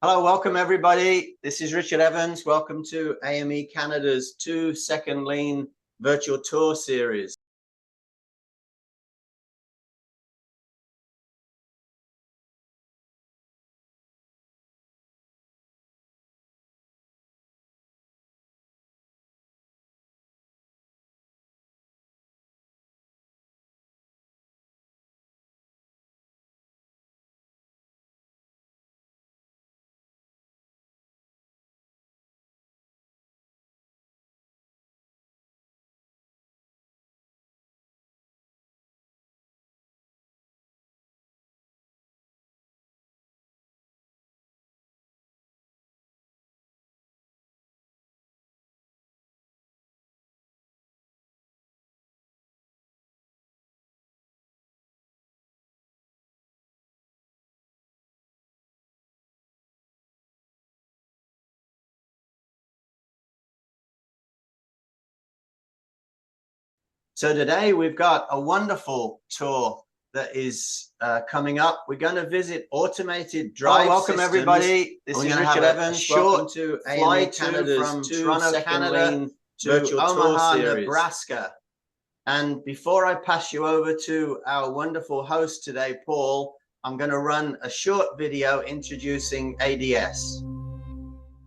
Hello, welcome everybody. This is Richard Evans. Welcome to AME Canada's 2 Second Lean virtual tour series. So today we've got a wonderful tour that is coming up. We're going to visit automated drive welcome systems. Everybody. This is Richard Evans. Short to fly Canada's from Toronto, Canada to Omaha, Tour Nebraska. And before I pass you over to our wonderful host today, Paul, I'm going to run a short video introducing ADS.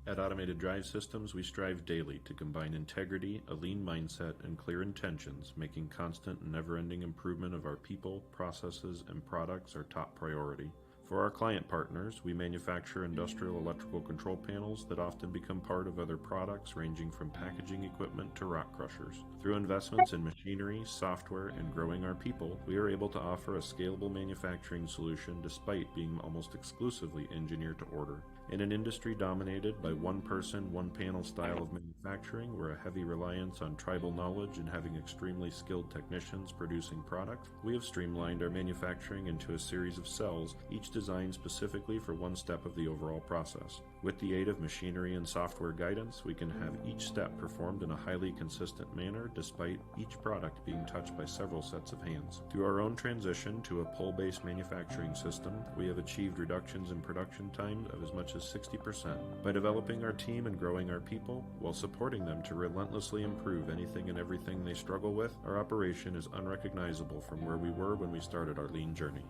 At Automated Drive Systems, we strive daily to combine integrity, a lean mindset, and clear intentions, making constant and never-ending improvement of our people, processes, and products our top priority. For our client partners, we manufacture industrial electrical control panels that often become part of other products ranging from packaging equipment to rock crushers. Through investments in machinery, software, and growing our people, we are able to offer a scalable manufacturing solution despite being almost exclusively engineered to order. In an industry dominated by one-person, one-panel style of manufacturing, where a heavy reliance on tribal knowledge and having extremely skilled technicians producing product, we have streamlined our manufacturing into a series of cells, each designed specifically for one step of the overall process. With the aid of machinery and software guidance, we can have each step performed in a highly consistent manner, despite each product being touched by several sets of hands. Through our own transition to a pull-based manufacturing system, we have achieved reductions in production time of as much as 60%. By developing our team and growing our people, while supporting them to relentlessly improve anything and everything they struggle with, our operation is unrecognizable from where we were when we started our lean journey.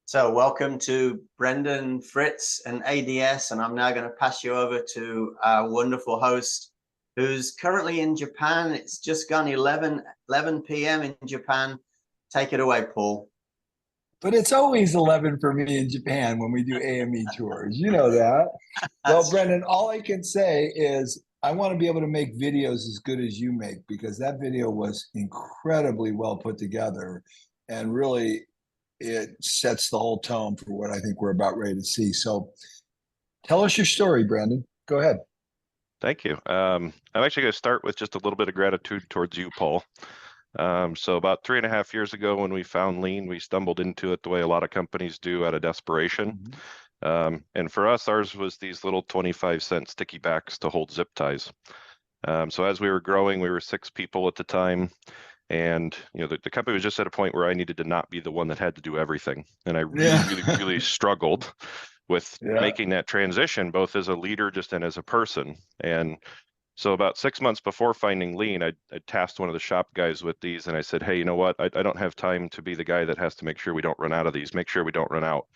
So welcome to Brendan, Fritz, and ADS, and I'm now going to pass you over to our wonderful host, who's currently in Japan. It's just gone 11 p.m. in Japan. Take it away, Paul. But it's always 11 for me in Japan when we do AME tours. You know that. Well, Brendan, all I can say is I want to be able to make videos as good as you make, because that video was incredibly well put together, and really it sets the whole tone for what I think we're about ready to see. So tell us your story, Brendan. Go ahead. Thank you. I'm actually going to start with just a little bit of gratitude towards you, Paul. So about 3.5 years ago, when we found lean, we stumbled into it the way a lot of companies do, out of desperation. And for us, ours was these little 25-cent sticky backs to hold zip ties. So as we were growing, we were 6 people at the time. And the company was just at a point where I needed to not be the one that had to do everything. And I really struggled with making that transition, both as a leader and as a person. And so about 6 months before finding lean, I tasked one of the shop guys with these, and I said, hey, you know what? I don't have time to be the guy that has to make sure we don't run out of these, make sure we don't run out.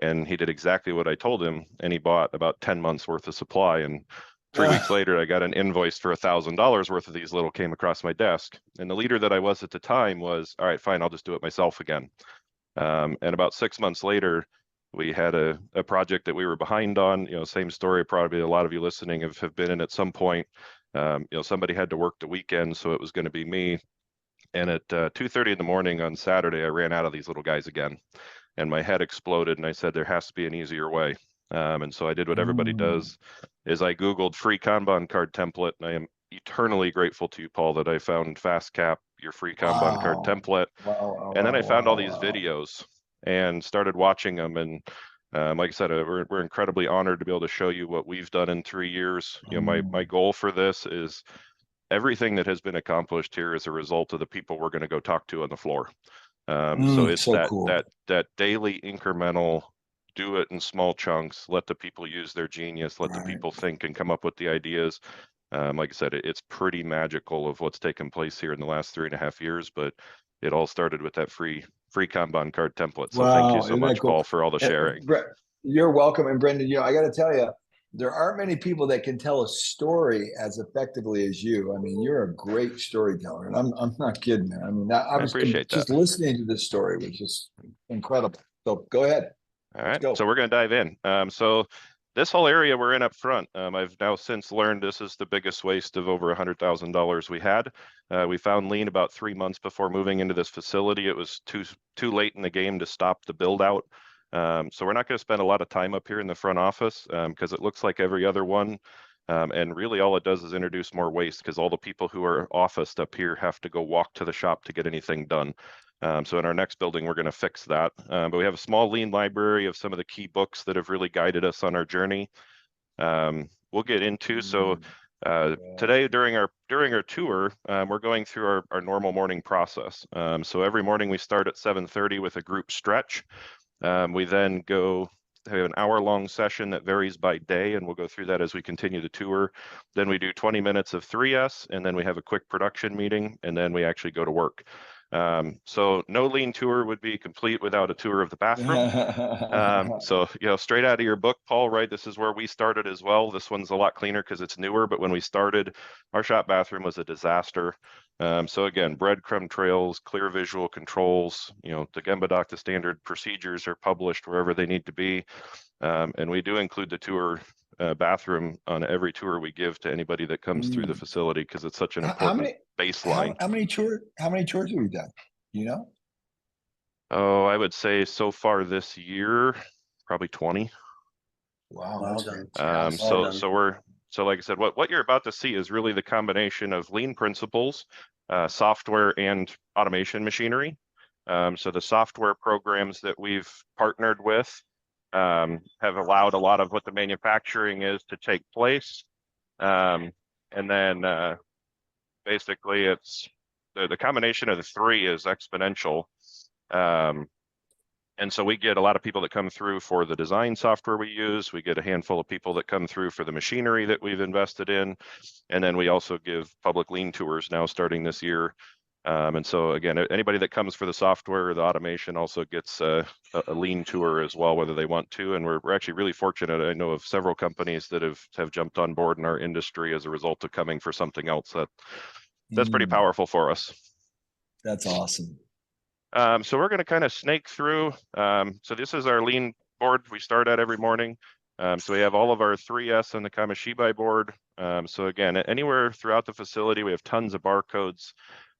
And he did exactly what I told him, and he bought about 10 months worth of supply. And 3 weeks later, I got an invoice for $1,000 worth of these came across my desk. And the leader that I was at the time was, all right, fine, I'll just do it myself again. And about 6 months later, we had a project that we were behind on. Same story, probably a lot of you listening have been in at some point. Somebody had to work the weekend, so it was going to be me. And at 2:30 in the morning on Saturday, I ran out of these little guys again. And my head exploded, and I said, there has to be an easier way. And so I did what everybody does, is I Googled free Kanban card template, and I am eternally grateful to you, Paul, that I found FastCap, your free Kanban card template. And then I found all these videos and started watching them. And like I said, we're incredibly honored to be able to show you what we've done in 3 years. My goal for this is everything that has been accomplished here is a result of the people we're going to go talk to on the floor. So it's cool. that daily incremental do it in small chunks, let the people use their genius, let the people think and come up with the ideas. Like I said, it's pretty magical of what's taken place here in the last 3.5 years, but it all started with that free Kanban card template. So thank you Wow, so isn't much, that cool? Paul, for all the sharing. You're welcome. And Brendan, I got to tell you, there aren't many people that can tell a story as effectively as you. I mean, you're a great storyteller, and I'm not kidding, man. I mean, I was appreciate just that. listening to this story was just incredible. So go ahead. All right, go. so we're going to dive in. So this whole area we're in up front, I've now since learned this is the biggest waste of over $100,000 we had. We found lean about 3 months before moving into this facility. It was too late in the game to stop the build out. So we're not going to spend a lot of time up here in the front office because it looks like every other one. And really all it does is introduce more waste because all the people who are officed up here have to go walk to the shop to get anything done. So in our next building, we're going to fix that. But we have a small lean library of some of the key books that have really guided us on our journey. We'll get into. So today during our tour, we're going through our normal morning process. So every morning we start at 7:30 with a group stretch. We then go have an hour-long session that varies by day, and we'll go through that as we continue the tour. Then we do 20 minutes of 3S, and then we have a quick production meeting, and then we actually go to work. So no lean tour would be complete without a tour of the bathroom. So, straight out of your book, Paul, right? This is where we started as well. This one's a lot cleaner because it's newer, but when we started, our shop bathroom was a disaster. So again, breadcrumb trails, clear visual controls, the Gemba Doc, the standard procedures are published wherever they need to be. And we do include the tour bathroom on every tour we give to anybody that comes through the facility because it's such an important baseline. How many tours have we done? Oh, I would say so far this year, probably 20. Wow. Well done. So like I said, what you're about to see is really the combination of lean principles, software and automation machinery. So the software programs that we've partnered with have allowed a lot of what the manufacturing is to take place. And then basically it's the combination of the three is exponential. And so we get a lot of people that come through for the design software we use. We get a handful of people that come through for the machinery that we've invested in. And then we also give public lean tours now starting this year. And so again, anybody that comes for the software or the automation also gets a lean tour as well, whether they want to. And we're actually really fortunate. I know of several companies that have jumped on board in our industry as a result of coming for something else. That's pretty powerful for us. That's awesome. So we're going to kind of snake through. So this is our lean board we start at every morning. So we have all of our 3S on the Kamishibai board. So again, anywhere throughout the facility, we have tons of barcodes.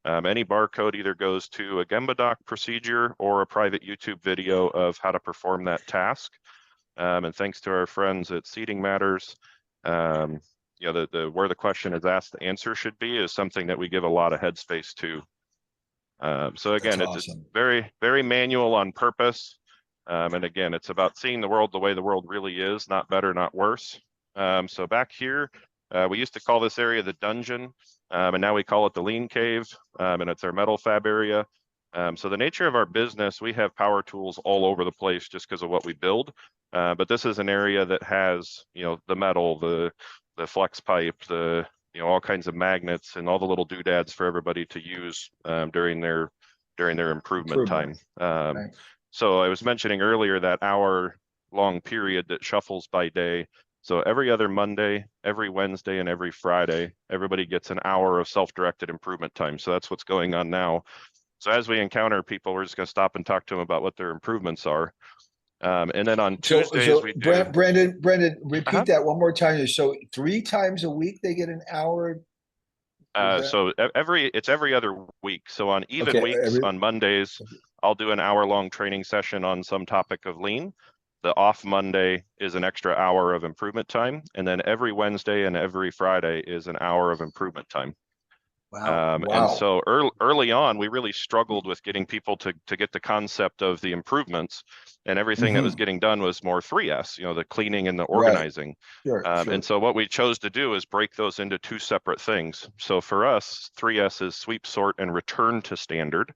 Any barcode either goes to a Gemba Doc procedure or a private YouTube video of how to perform that task. And thanks to our friends at Seating Matters, where the question is asked, the answer should be is something that we give a lot of headspace to. So again, it's very, very manual on purpose. And again, it's about seeing the world the way the world really is, not better, not worse. So back here, we used to call this area the dungeon, and now we call it the lean cave, and it's our metal fab area. So the nature of our business, we have power tools all over the place just because of what we build. But this is an area that has, the metal, the flex pipe, all kinds of magnets and all the little doodads for everybody to use during their improvement time. Right. So I was mentioning earlier that hour-long period that shuffles by day. So every other Monday, every Wednesday, and every Friday, everybody gets an hour of self-directed improvement time. So that's what's going on now. So as we encounter people, we're just going to stop and talk to them about what their improvements are. And then on Tuesdays, we do. Brendan, repeat that one more time. So 3 times a week they get an hour. So it's every other week. So on even weeks, on Mondays, I'll do an hour-long training session on some topic of lean. The off Monday is an extra hour of improvement time, and then every Wednesday and every Friday is an hour of improvement time. Wow. And so early on, we really struggled with getting people to get the concept of the improvements, and everything that was getting done was more 3S, the cleaning and the organizing. Right. Sure. And so what we chose to do is break those into 2 separate things. So for us, 3S is sweep, sort, and return to standard.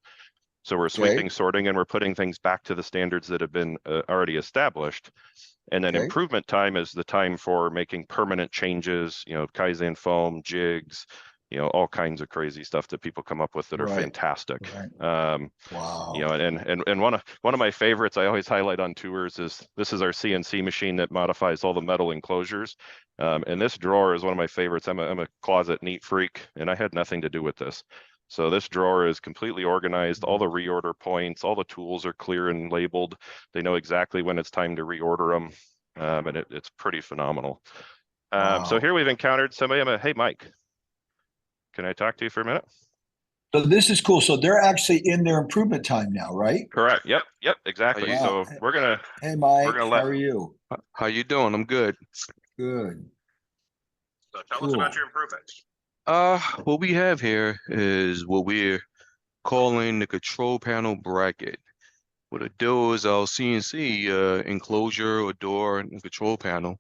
So we're sweeping, sorting, and we're putting things back to the standards that have been already established. And then improvement time is the time for making permanent changes, you know, Kaizen foam, jigs, you know, all kinds of crazy stuff that people come up with that are fantastic. Wow. You know, and one of my favorites I always highlight on tours is this is our CNC machine that modifies all the metal enclosures. And this drawer is one of my favorites. I'm a closet neat freak, and I had nothing to do with this. So this drawer is completely organized, all the reorder points, all the tools are clear and labeled. They know exactly when it's time to reorder them. And it's pretty phenomenal. So here we've encountered somebody, hey, Mike, can I talk to you for a minute? So this is cool. So they're actually in their improvement time now, right? Correct. Yep, exactly. Wow. So we're gonna. Hey, Mike, how are you? How you doing? I'm good. Good. So tell us about your improvements. What we have here is what we're calling the control panel bracket. What it does is our CNC enclosure or door and control panel,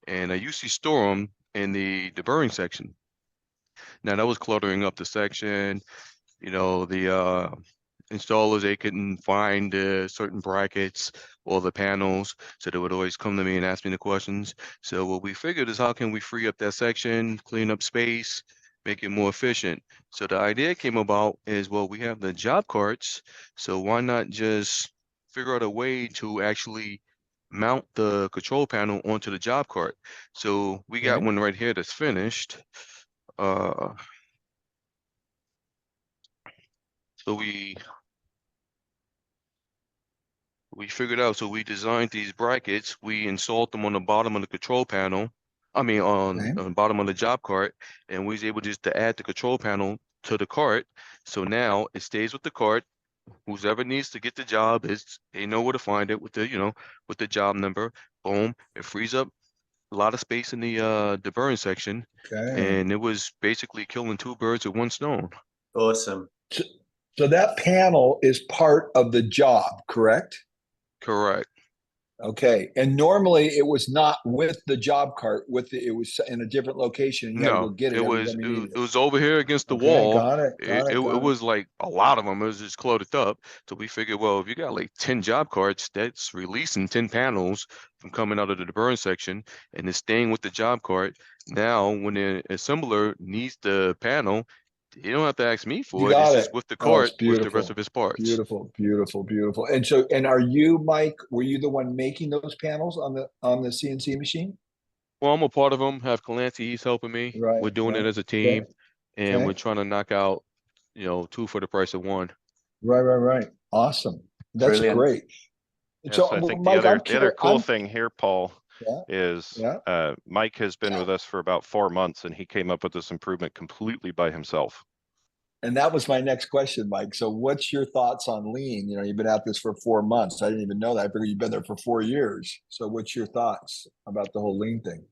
and I usually store them in the burring section. Now that was cluttering up the section. You know, the installers, they couldn't find certain brackets or the panels, so they would always come to me and ask me the questions. So what we figured is how can we free up that section, clean up space, make it more efficient. So the idea came about is, well, we have the job carts, so why not just figure out a way to actually mount the control panel onto the job cart. So we got one right here that's finished. So we figured out, so we designed these brackets, we installed them on the bottom of the control panel, on the bottom of the job cart, and we was able just to add the control panel to the cart. So now it stays with the cart. Whoever needs to get the job, they know where to find it with the, you know, with the job number. Boom, it frees up a lot of space in the burn section. And it was basically killing two birds with one stone. Awesome. So that panel is part of the job, correct? Correct. Okay. And normally it was not with the job cart, it was in a different location. And you had to go get it. It was over here against the wall. Got it. It was like a lot of them. It was just cluttered up. So we figured, well, if you got like 10 job carts, that's releasing 10 panels from coming out of the burn section, and it's staying with the job cart. Now, when the assembler needs the panel, you don't have to ask me for it. It's just with the cart with the rest of his parts. Beautiful, beautiful, beautiful. And so, and are you, Mike, were you the one making those panels on the CNC machine? Well, I'm a part of them. Have Clancy, he's helping me. We're doing it as a team, and we're trying to knock out, you know, two for the price of one. Right. Awesome. That's great. Yes, so I think Mike, the other cool thing here, Paul, is Mike has been with us for about 4 months, and he came up with this improvement completely by himself. And that was my next question, Mike. So what's your thoughts on lean? You know, you've been at this for 4 months. I didn't even know that. I figured you've been there for 4 years. So what's your thoughts about the whole lean thing?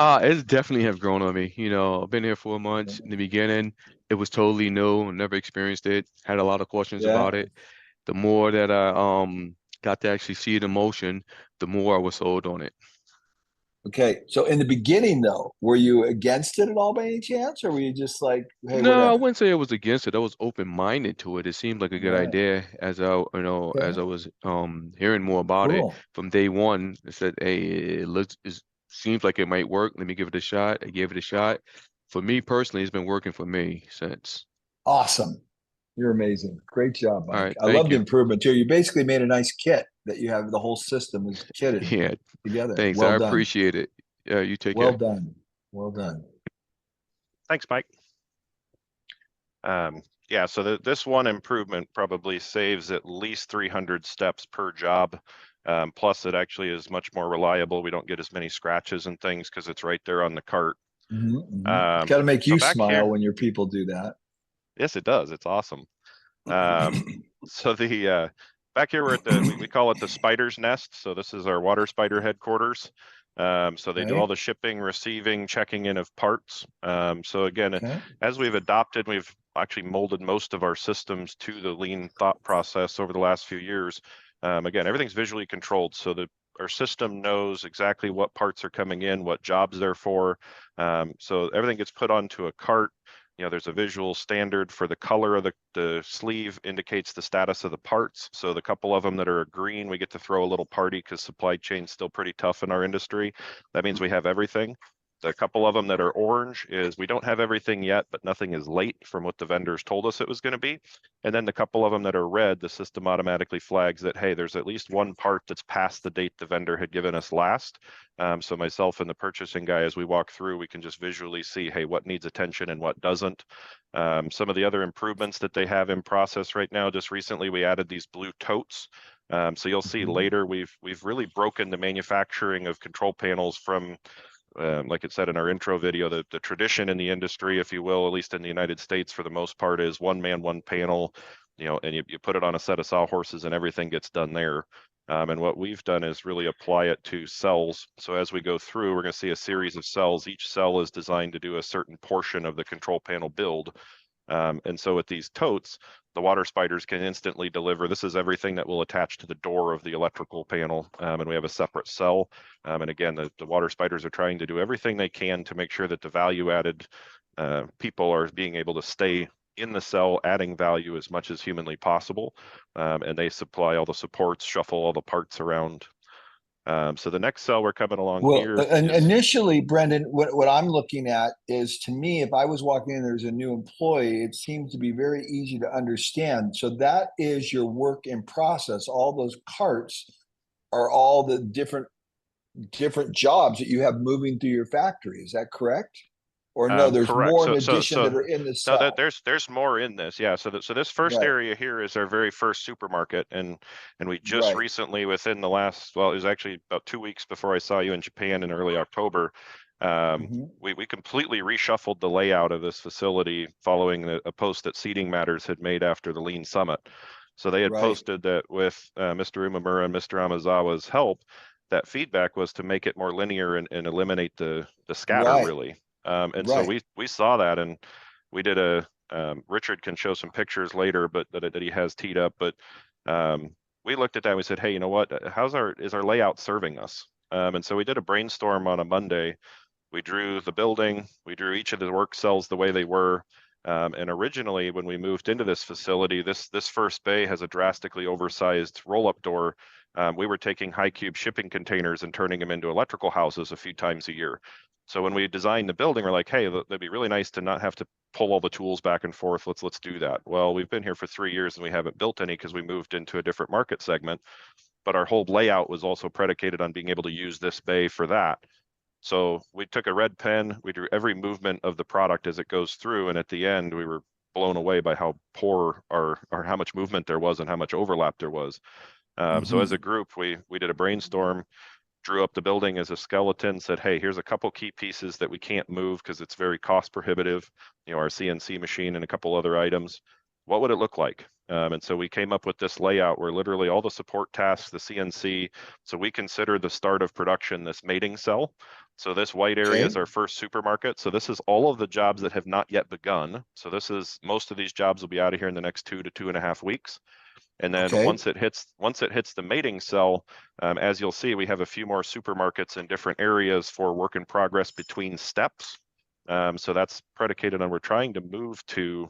It definitely have grown on me. You know, I've been here 4 months. In the beginning, it was totally new, never experienced it, had a lot of questions about it. The more that I got to actually see it in motion, the more I was sold on it. Okay, so in the beginning, though, were you against it at all by any chance, or were you just like, hey, no, whatever? I wouldn't say I was against it. I was open-minded to it. It seemed like a good idea as I, you know, as I was hearing more about it from day one. I said, hey, it seems like it might work. Let me give it a shot. I gave it a shot. For me personally, it's been working for me since. Awesome. You're amazing. Great job, Mike. Right, I love the improvement too. You basically made a nice kit that you have. The whole system is kitted together. Thanks. Well I done. appreciate it. Yeah, you take well care. Done. Well done. Thanks, Mike. Yeah, so this one improvement probably saves at least 300 steps per job. Plus, it actually is much more reliable. We don't get as many scratches and things because it's right there on the cart. It's got to make you smile when your people do that. Yes, it does. It's awesome. So the back here we're at we call it the spider's nest. So this is our water spider headquarters. So they do all the shipping, receiving, checking in of parts. So again, as we've adopted, we've actually molded most of our systems to the lean thought process over the last few years. Again, everything's visually controlled so that our system knows exactly what parts are coming in, what jobs they're for. So everything gets put onto a cart. there's a visual standard for the color of the sleeve indicates the status of the parts. So the couple of them that are green, we get to throw a little party because supply chain's still pretty tough in our industry. That means we have everything. The couple of them that are orange is we don't have everything yet, but nothing is late from what the vendors told us it was going to be. And then the couple of them that are red, the system automatically flags that, hey, there's at least one part that's past the date the vendor had given us last. So myself and the purchasing guy, as we walk through, we can just visually see, hey, what needs attention and what doesn't. Some of the other improvements that they have in process right now, just recently we added these blue totes. So you'll see later, we've really broken the manufacturing of control panels from like it said in our intro video, the tradition in the industry, if you will, at least in the United States for the most part, is one man, one panel, and you put it on a set of sawhorses and everything gets done there. And what we've done is really apply it to cells. So as we go through, we're going to see a series of cells. Each cell is designed to do a certain portion of the control panel build. And so with these totes, the water spiders can instantly deliver. This is everything that will attach to the door of the electrical panel. And we have a separate cell. And again, the water spiders are trying to do everything they can to make sure that the value added people are being able to stay in the cell, adding value as much as humanly possible. And they supply all the supports, shuffle all the parts around. So the next cell we're coming along here. Initially, Brendan, what I'm looking at is, to me, if I was walking in, there's a new employee, it seems to be very easy to understand. So that is your work in process. All those carts are all the different jobs that you have moving through your factory. Is that correct? Or no, there's correct. more in addition that are in the cell. No, there's more in this. Yeah. So this first area here is our very first supermarket, and we just recently, within the last, well, it was actually about 2 weeks before I saw you in Japan in early October. We completely reshuffled the layout of this facility following a post that Seating Matters had made after the Lean Summit. So they had posted that with Mr. Umemura and Mr. Amazawa's help, that feedback was to make it more linear and eliminate the scatter really. So we saw that, and we did Richard can show some pictures later, but that he has teed up. But we looked at that and we said, hey, you know what? Is our layout serving us? And so we did a brainstorm on a Monday. We drew the building. We drew each of the work cells the way they were. And originally, when we moved into this facility, this first bay has a drastically oversized roll-up door. We were taking high cube shipping containers and turning them into electrical houses a few times a year. So when we designed the building, we're like, hey, that'd be really nice to not have to pull all the tools back and forth. Let's do that. Well, we've been here for 3 years and we haven't built any because we moved into a different market segment. But our whole layout was also predicated on being able to use this bay for that. So we took a red pen, we drew every movement of the product as it goes through. And at the end, we were blown away by how poor or how much movement there was and how much overlap there was. So as a group, we did a brainstorm, drew up the building as a skeleton, said, hey, here's a couple key pieces that we can't move because it's very cost prohibitive, our CNC machine and a couple other items. What would it look like? And so we came up with this layout where literally all the support tasks, the CNC, so we consider the start of production this mating cell. So this white area is our first supermarket. So this is all of the jobs that have not yet begun. So most of these jobs will be out of here in the next 2 to 2.5 weeks. And then once it hits the mating cell, as you'll see, we have a few more supermarkets in different areas for work in progress between steps. So that's predicated on we're trying to move to.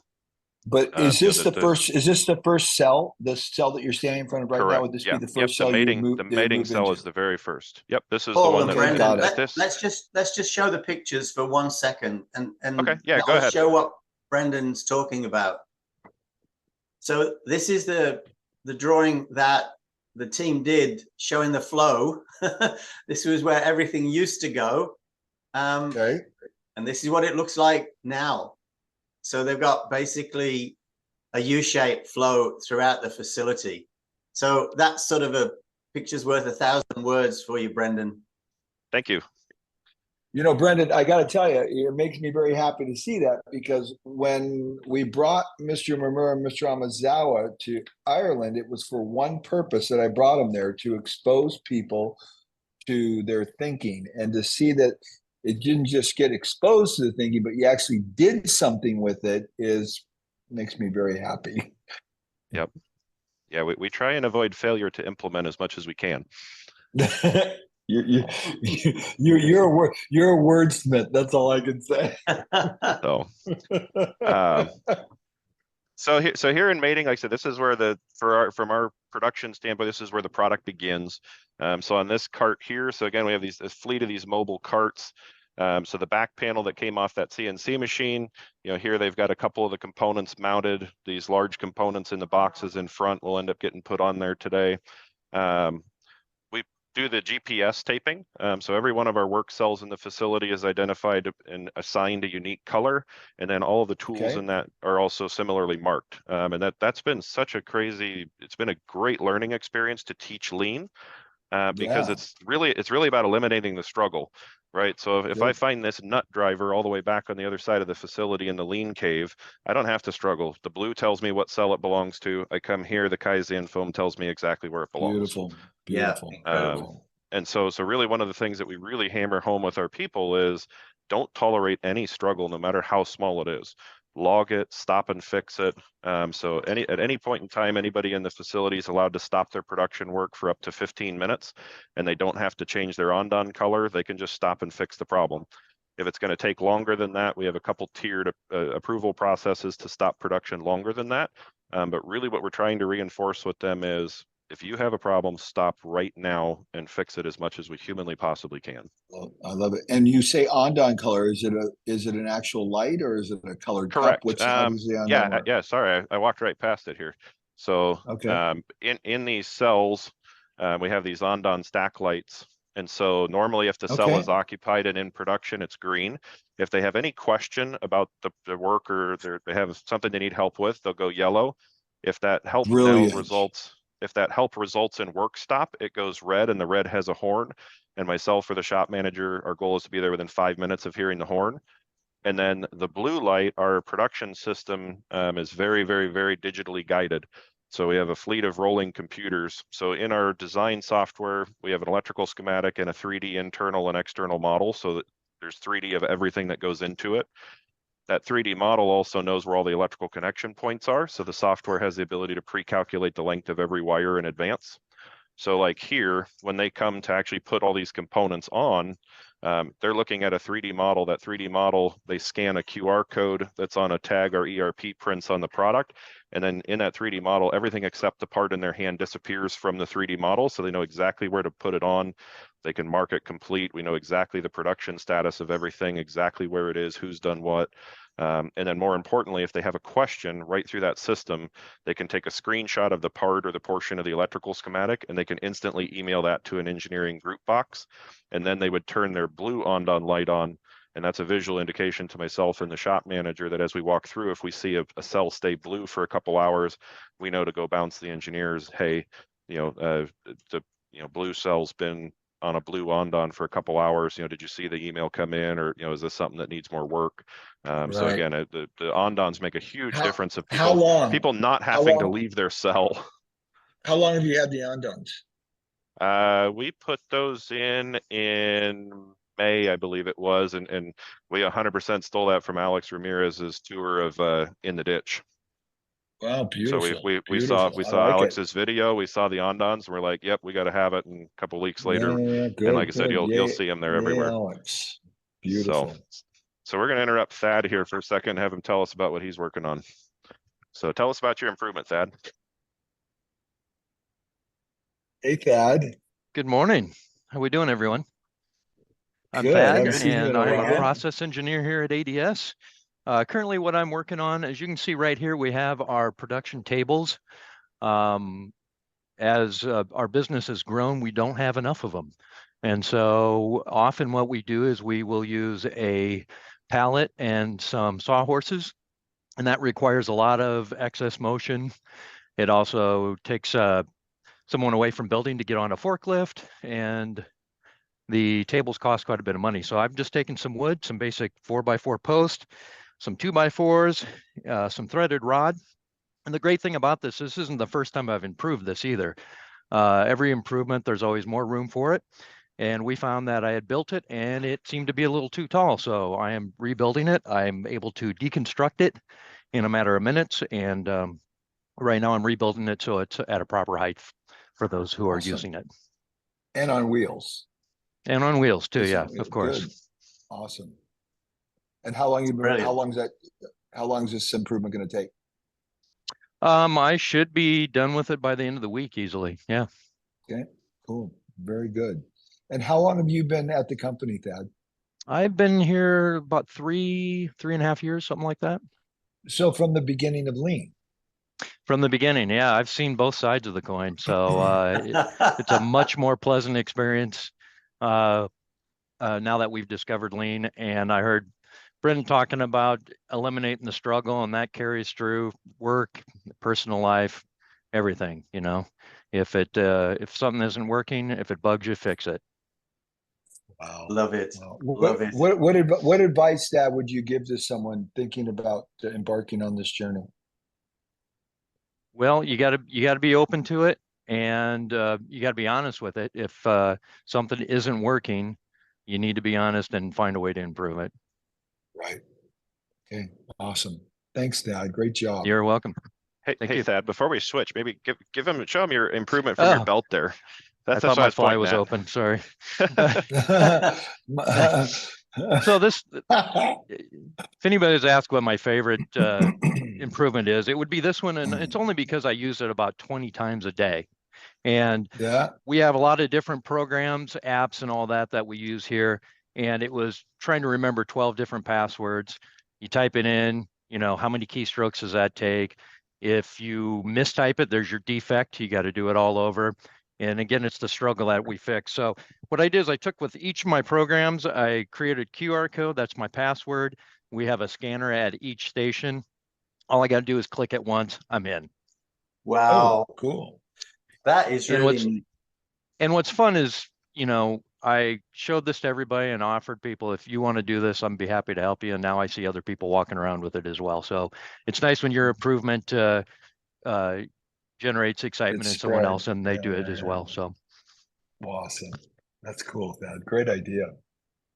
But is this the first? Is this the first cell? The cell that you're standing in front of right now? Would this be the first cell you move? The mating cell is the very first. Yep, this is the one that Brendan, we got. Let's just show the pictures for 1 second, and go ahead. Show what Brendan's talking about. So this is the drawing that the team did showing the flow. This was where everything used to go. And this is what it looks like now. So they've got basically a U-shaped flow throughout the facility. So that's sort of a picture's worth 1,000 words for you, Brendan. Thank you. Brendan, I got to tell you, it makes me very happy to see that, because when we brought Mr. Murmur and Mr. Amazawa to Ireland, it was for one purpose that I brought them there, to expose people to their thinking and to see that it didn't just get exposed to the thinking, but you actually did something with it makes me very happy. Yep. Yeah, we try and avoid failure to implement as much as we can. You you're a wordsmith. That's all I can say. So, um, so here in mating, like I said, this is where from our production standpoint, this is where the product begins. So on this cart here, so again, we have this fleet of these mobile carts. So the back panel that came off that CNC machine, here they've got a couple of the components mounted. These large components in the boxes in front will end up getting put on there today. We do the GPS taping. So every one of our work cells in the facility is identified and assigned a unique color. And then all of the tools in that are also similarly marked. And that's been such a it's been a great learning experience to teach lean. Because it's really about eliminating the struggle, right? So if I find this nut driver all the way back on the other side of the facility in the lean cave, I don't have to struggle. The blue tells me what cell it belongs to. I come here, the Kaizen foam tells me exactly where it belongs. Beautiful. And so really one of the things that we really hammer home with our people is don't tolerate any struggle, no matter how small it is. Log it, stop and fix it. So at any point in time, anybody in the facility is allowed to stop their production work for up to 15 minutes, and they don't have to change their Ondon color. They can just stop and fix the problem. If it's going to take longer than that, we have a couple tiered approval processes to stop production longer than that. But really what we're trying to reinforce with them is, if you have a problem, stop right now and fix it as much as we humanly possibly can. Well, I love it. And you say Ondon color. Is it an actual light, or is it a colored Correct. cup? How does the Ondon work? Yeah. Sorry, I walked right past it here. So in these cells, we have these Ondon stack lights. And so normally if the cell is occupied and in production, it's green. If they have any question about the work, or they have something they need help with, they'll go yellow. If that help results in work stop, it goes red, and the red has a horn. And myself or the shop manager, our goal is to be there within 5 minutes of hearing the horn. And then the blue light, our production system is very, very, very digitally guided. So we have a fleet of rolling computers. So in our design software, we have an electrical schematic and a 3D internal and external model. So that there's 3D of everything that goes into it. That 3D model also knows where all the electrical connection points are. So the software has the ability to pre-calculate the length of every wire in advance. So like here, when they come to actually put all these components on, they're looking at a 3D model. That 3D model, they scan a QR code that's on a tag or ERP prints on the product. And then in that 3D model, everything except the part in their hand disappears from the 3D model. So they know exactly where to put it on. They can mark it complete. We know exactly the production status of everything, exactly where it is, who's done what. And then more importantly, if they have a question right through that system, they can take a screenshot of the part or the portion of the electrical schematic, and they can instantly email that to an engineering group box. And then they would turn their blue Ondon light on. And that's a visual indication to myself and the shop manager that as we walk through, if we see a cell stay blue for a couple hours, we know to go bounce the engineers, hey, the blue cell's been on a blue Ondon for a couple hours. Did you see the email come in, or is this something that needs more work? So again, the Ondons make a huge difference of people not having to leave their cell. How long have you had the Ondons? We put those in May, I believe it was, and we 100% stole that from Alex Ramirez's tour of In the Ditch. Wow, beautiful. So we saw Alex's video, we saw the Ondons, and we're like, yep, we got to have it. And a couple weeks later, good, and like I said, you'll see them there everywhere. Alex. Beautiful. So we're going to interrupt Thad here for a second and have him tell us about what he's working on. So tell us about your improvement, Thad. Hey, Thad. Good morning. How we doing, everyone? I'm Good. Thad, and I'm a process engineer here at ADS. Currently, what I'm working on, as you can see right here, we have our production tables. As our business has grown, we don't have enough of them. And so often what we do is we will use a pallet and some sawhorses, and that requires a lot of excess motion. It also takes someone away from building to get on a forklift, and the tables cost quite a bit of money. So I've just taken some wood, some basic 4x4 post, some 2x4s, some threaded rod. And the great thing about this isn't the first time I've improved this either. Every improvement, there's always more room for it. And we found that I had built it and it seemed to be a little too tall. So I am rebuilding it. I'm able to deconstruct it in a matter of minutes. And right now I'm rebuilding it so it's at a proper height for those who are using it. And on wheels. And on wheels too, It's yeah, of course. good. Awesome. And how long Brilliant. how long is this improvement going to take? I should be done with it by the end of the week easily. Yeah. Okay, cool. Very good. And how long have you been at the company, Thad? I've been here about 3.5 years, something like that. So from the beginning of Lean. From the beginning, yeah, I've seen both sides of the coin. So it's a much more pleasant experience now that we've discovered Lean. And I heard Brendan talking about eliminating the struggle, and that carries through work, personal life, everything. You know, if something isn't working, if it bugs you, fix it. Wow. Love it. Wow. Love it. What advice, Dad, would you give to someone thinking about embarking on this journey? Well, you gotta be open to it, and you gotta be honest with it. If something isn't working, you need to be honest and find a way to improve it. Right. Okay. Awesome. Thanks, Dad. Great job. You're welcome. Hey, Thank hey, you. Thad, before we switch, maybe show him your improvement from your Oh, belt there. I That's thought what I my was fly pointing was at. open. Sorry. So this, if anybody's asked what my favorite improvement is, it would be this one, and it's only because I use it about 20 times a day. And Yeah. we have a lot of different programs, apps, and all that we use here. And it was trying to remember 12 different passwords. You type it in, you know, how many keystrokes does that take? If you mistype it, there's your defect. You got to do it all over. And again, it's the struggle that we fix. So what I did is I took with each of my programs, I created QR code. That's my password. We have a scanner at each station. All I got to do is click it once. I'm in. Wow. Oh, cool. That is And really neat. what's fun is, you know, I showed this to everybody and offered people, if you want to do this, I'd be happy to help you. And now I see other people walking around with it as well. So it's nice when your improvement generates excitement in someone spread. else and they do it Yeah. as well. So Awesome. That's cool, Thad. Great idea.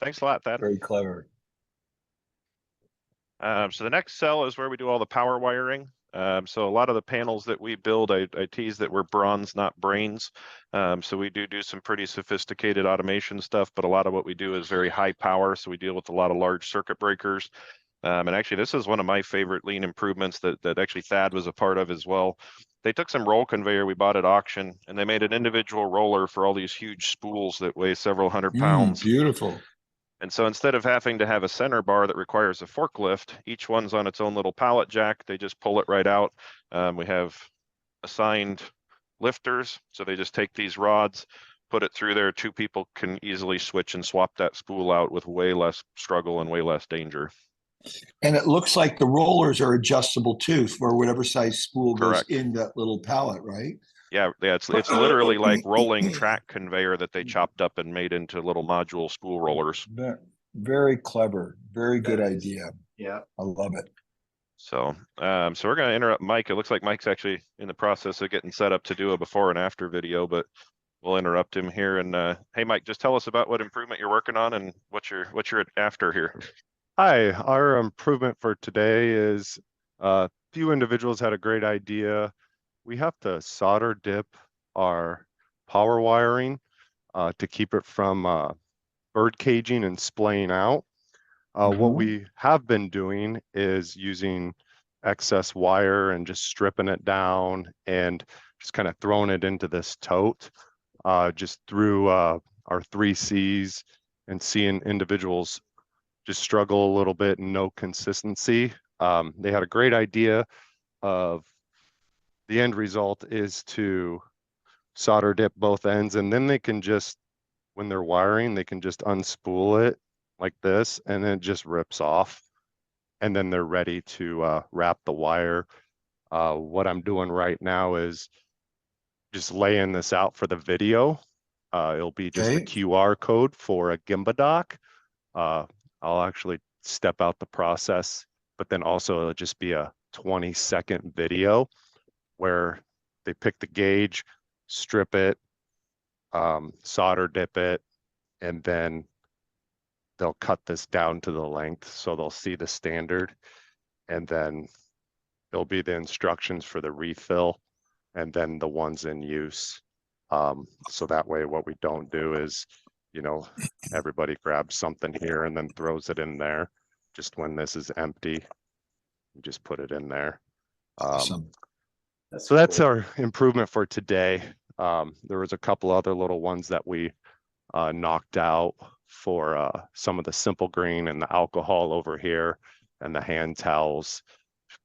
Thanks a lot, Thad. Very clever. So the next cell is where we do all the power wiring. So a lot of the panels that we build, I tease that we're bronze, not brains. So we do some pretty sophisticated automation stuff, but a lot of what we do is very high power. So we deal with a lot of large circuit breakers. And actually, this is one of my favorite Lean improvements that actually Thad was a part of as well. They took some roll conveyor we bought at auction, and they made an individual roller for all these huge spools that weigh several hundred pounds. Beautiful. And so instead of having to have a center bar that requires a forklift, each one's on its own little pallet jack. They just pull it right out. We have assigned lifters. So they just take these rods, put it through there. Two people can easily switch and swap that spool out with way less struggle and way less danger. And it looks like the rollers are adjustable too for whatever size spool Correct. goes in that little pallet, right? Yeah, it's literally like rolling track conveyor that they chopped up and made into little module spool rollers. Very clever. Very good idea. Yeah. I love it. So we're going to interrupt Mike. It looks like Mike's actually in the process of getting set up to do a before and after video, but we'll interrupt him here. And hey, Mike, just tell us about what improvement you're working on and what you're after here. Hi, our improvement for today is a few individuals had a great idea. We have to solder dip our power wiring to keep it from bird caging and splaying out. What we have been doing is using excess wire and just stripping it down and just kind of throwing it into this tote just through our 3 C's and seeing individuals just struggle a little bit and no consistency. They had a great idea of the end result is to solder dip both ends, and then they can just, when they're wiring, they can just unspool it like this, and then it just rips off. And then they're ready to wrap the wire. What I'm doing right now is just laying this out for the video. It'll be just a QR code for a Gimba dock. I'll actually step out the process, but then also it'll just be a 20-second video where they pick the gauge, strip it, solder dip it, and then they'll cut this down to the length. So they'll see the standard, and then there'll be the instructions for the refill and then the ones in use. So that way what we don't do is you know, everybody grabs something here and then throws it in there. Just when this is empty, you just put it in there. Awesome. So that's our improvement for today. There was a couple other little ones that we knocked out for some of the simple green and the alcohol over here and the hand towels.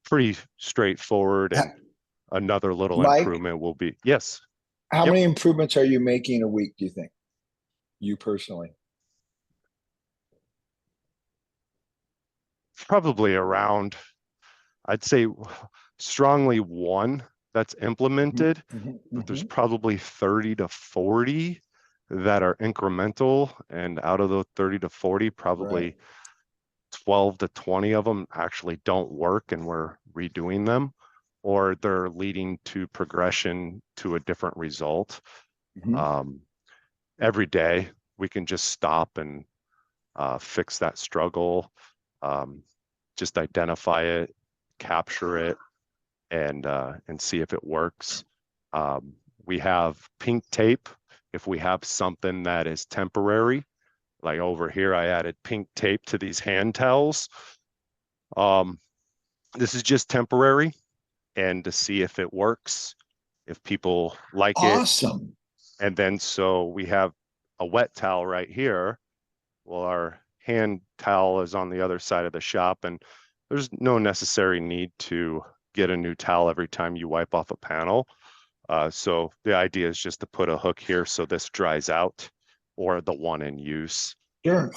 Pretty straightforward. And another little Mike? improvement will be, yes. How Yep. many improvements are you making a week, do you think? You personally? Probably around, I'd say strongly one that's implemented, but there's probably 30 to 40 that are incremental. And out of those 30 to 40, probably Right. 12 to 20 of them actually don't work and we're redoing them, or they're leading to progression to a different result. Every day we can just stop and fix that struggle, just identify it, capture it, and see if it works. We have pink tape if we have something that is temporary. Like over here, I added pink tape to these hand towels. This is just temporary, and to see if it works, if people like it. Awesome. And then so we have a wet towel right here. Well, our hand towel is on the other side of the shop, and there's no necessary need to get a new towel every time you wipe off a panel. So the idea is just to put a hook here so this dries out, or the one in use. Sure.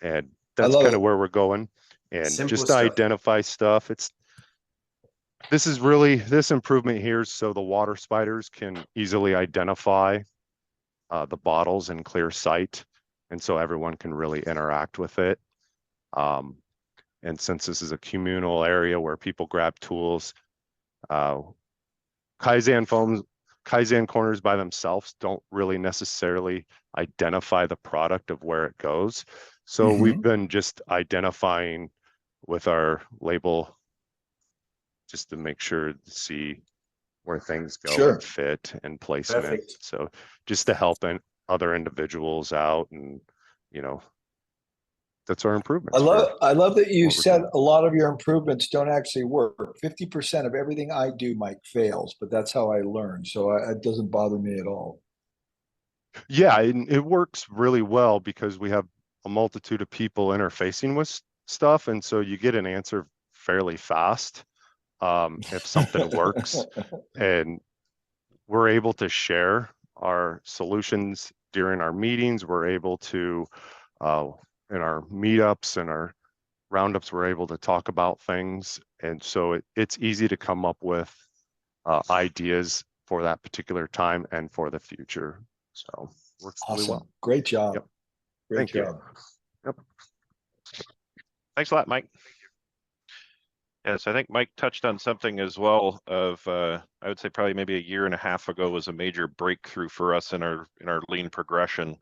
And that's kind of where we're going. And Simple just to stuff. identify stuff. This improvement here is so the water spiders can easily identify the bottles in clear sight. And so everyone can really interact with it. And since this is a communal area where people grab tools, Kaizen corners by themselves don't really necessarily identify the product of where it goes. So we've been just identifying with our label just to make sure to see where things go and fit and placement. Perfect. So just to help other individuals out, and that's our improvements. I love that you said doing. a lot of your improvements don't actually work. 50% of everything I do, Mike, fails, but that's how I learn. So it doesn't bother me at all. Yeah, it works really well because we have a multitude of people interfacing with stuff. And so you get an answer fairly fast if something works. And we're able to share our solutions during our meetings. We're able to, in our meetups and our roundups, we're able to talk about things. And so it's easy to come up with ideas for that particular time and for the future. So works awesome. really well. Great job. Yep. Great Thank job. You. Yep. Thanks a lot, Mike. Yes, I think Mike touched on something as well of, I would say probably maybe a year and a half ago was a major breakthrough for us in our lean progression.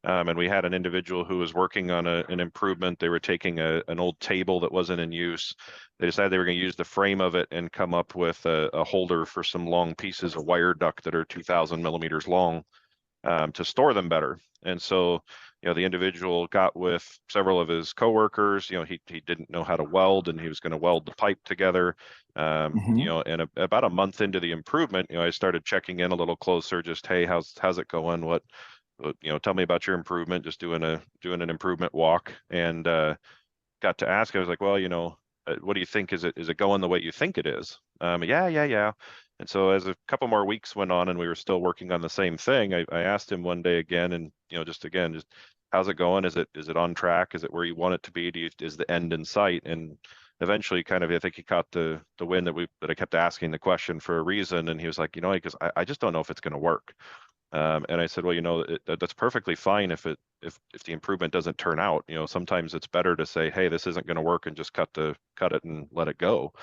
And we had an individual who was working on an improvement. They were taking an old table that wasn't in use. They decided they were going to use the frame of it and come up with a holder for some long pieces of wire duct that are 2,000 millimeters long to store them better. And so, the individual got with several of his coworkers. He didn't know how to weld, and he was going to weld the pipe together. And about a month into the improvement, I started checking in a little closer. Just, hey, how's it going? What tell me about your improvement. Just doing an improvement walk, and got to ask. I was like, well, what do you think? Is it going the way you think it is? Yeah. And so as a couple more weeks went on and we were still working on the same thing, I asked him one day again, and just how's it going? Is it on track? Is it where you want it to be? Is the end in sight? And eventually I think he caught the wind that I kept asking the question for a reason. And he was like, because I just don't know if it's going to work. And I said, well, that's perfectly fine if the improvement doesn't turn out. Sometimes it's better to say, hey, this isn't going to work, and just cut it and let it go.